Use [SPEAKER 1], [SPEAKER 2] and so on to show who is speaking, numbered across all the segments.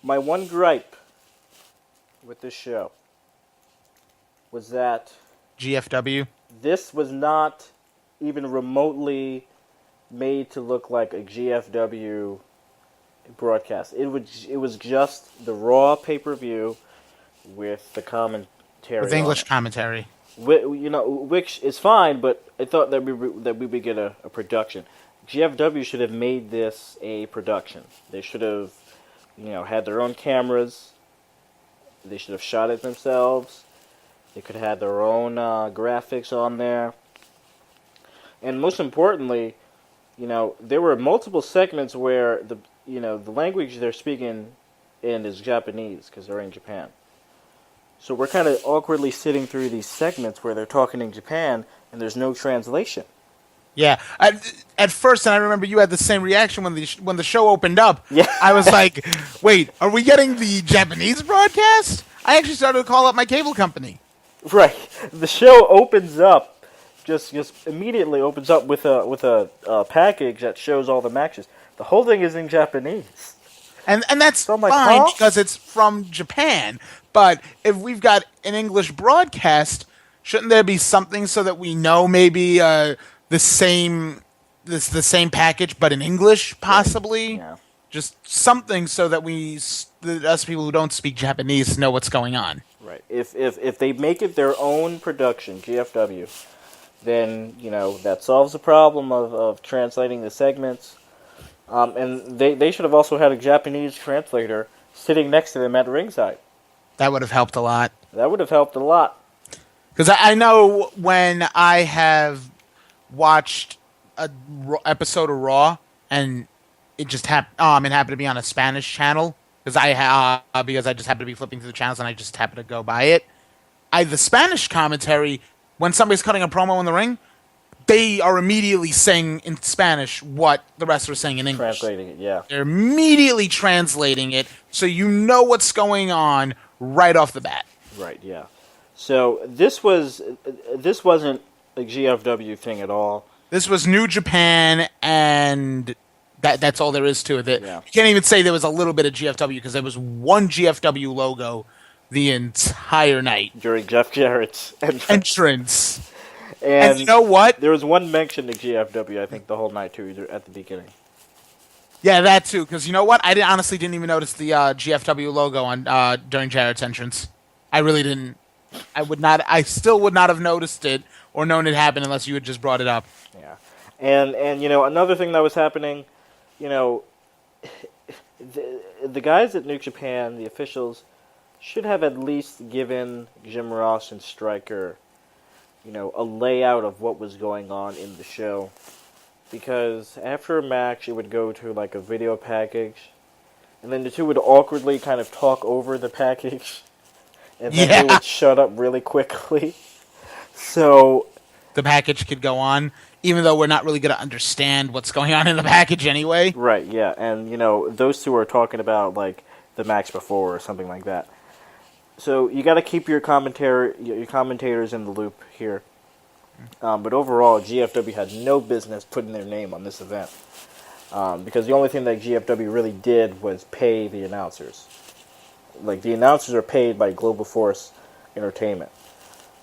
[SPEAKER 1] My one gripe with this show was that
[SPEAKER 2] GFW.
[SPEAKER 1] this was not even remotely made to look like a GFW broadcast. It was just the Raw pay-per-view with the commentary.
[SPEAKER 2] With English commentary.
[SPEAKER 1] Which is fine, but I thought that we would get a production. GFW should have made this a production. They should have, had their own cameras. They should have shot it themselves. They could have had their own graphics on there. And most importantly, there were multiple segments where the language they're speaking in is Japanese because they're in Japan. So we're kind of awkwardly sitting through these segments where they're talking in Japan and there's no translation.
[SPEAKER 2] Yeah, at first, and I remember you had the same reaction when the show opened up.
[SPEAKER 1] Yeah.
[SPEAKER 2] I was like, "Wait, are we getting the Japanese broadcast?" I actually started to call up my cable company.
[SPEAKER 1] Right, the show opens up, just immediately opens up with a package that shows all the matches. The whole thing is in Japanese,
[SPEAKER 2] and that's
[SPEAKER 1] so
[SPEAKER 2] fine because it's from Japan. But if we've got an English broadcast, shouldn't there be something so that we know maybe the same package, but in English, possibly?
[SPEAKER 1] Yeah.
[SPEAKER 2] Just something so that us people who don't speak Japanese know what's going on.
[SPEAKER 1] Right. If they make it their own production, GFW, then that solves the problem of translating the segments. And they should have also had a Japanese translator sitting next to them at ringside.
[SPEAKER 2] That would have helped a lot.
[SPEAKER 1] That would have helped a lot.
[SPEAKER 2] Because I know when I have watched an episode of Raw, and it just happened to be on a Spanish channel, because I just happened to be flipping through the channels and I just happened to go by it. The Spanish commentary, when somebody's cutting a promo in the ring, they are immediately saying in Spanish what the wrestler is saying in English.
[SPEAKER 1] Translating it, yeah.
[SPEAKER 2] They're immediately translating it, so you know what's going on right off the bat.
[SPEAKER 1] Right, yeah. So this wasn't a GFW thing at all.
[SPEAKER 2] This was New Japan, and that's all there is to it.
[SPEAKER 1] Yeah.
[SPEAKER 2] You can't even say there was a little bit of GFW, because there was one GFW logo the entire night.
[SPEAKER 1] During Jeff Jarrett's
[SPEAKER 2] entrance.
[SPEAKER 1] And
[SPEAKER 2] you know what?
[SPEAKER 1] There was one mention to GFW, I think, the whole night, too, at the beginning.
[SPEAKER 2] Yeah, that too, because you know what? I honestly didn't even notice the GFW logo on during Jarrett's entrance. I really didn't. I still would not have noticed it or known it happened unless you had just brought it up.
[SPEAKER 1] Yeah. And another thing that was happening, the guys at New Japan, the officials, should have at least given Jim Ross and Stryker, a layout of what was going on in the show. Because after a match, it would go to like a video package, and then the two would awkwardly kind of talk over the package, and then they would shut up really quickly. So
[SPEAKER 2] the package could go on, even though we're not really going to understand what's going on in the package anyway.
[SPEAKER 1] Right, yeah, and those two are talking about like the match before or something like that. So you got to keep your commentators in the loop here. But overall, GFW had no business putting their name on this event. Because the only thing that GFW really did was pay the announcers. Like, the announcers are paid by Global Force Entertainment.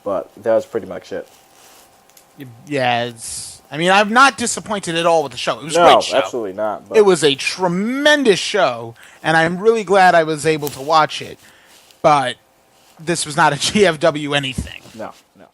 [SPEAKER 1] But that was pretty much it.
[SPEAKER 2] Yeah, I'm not disappointed at all with the show. It was a great show.
[SPEAKER 1] No, absolutely not. But
[SPEAKER 2] it was a tremendous show, and I'm really glad I was able to watch it. But this was not a GFW anything.
[SPEAKER 1] No, no.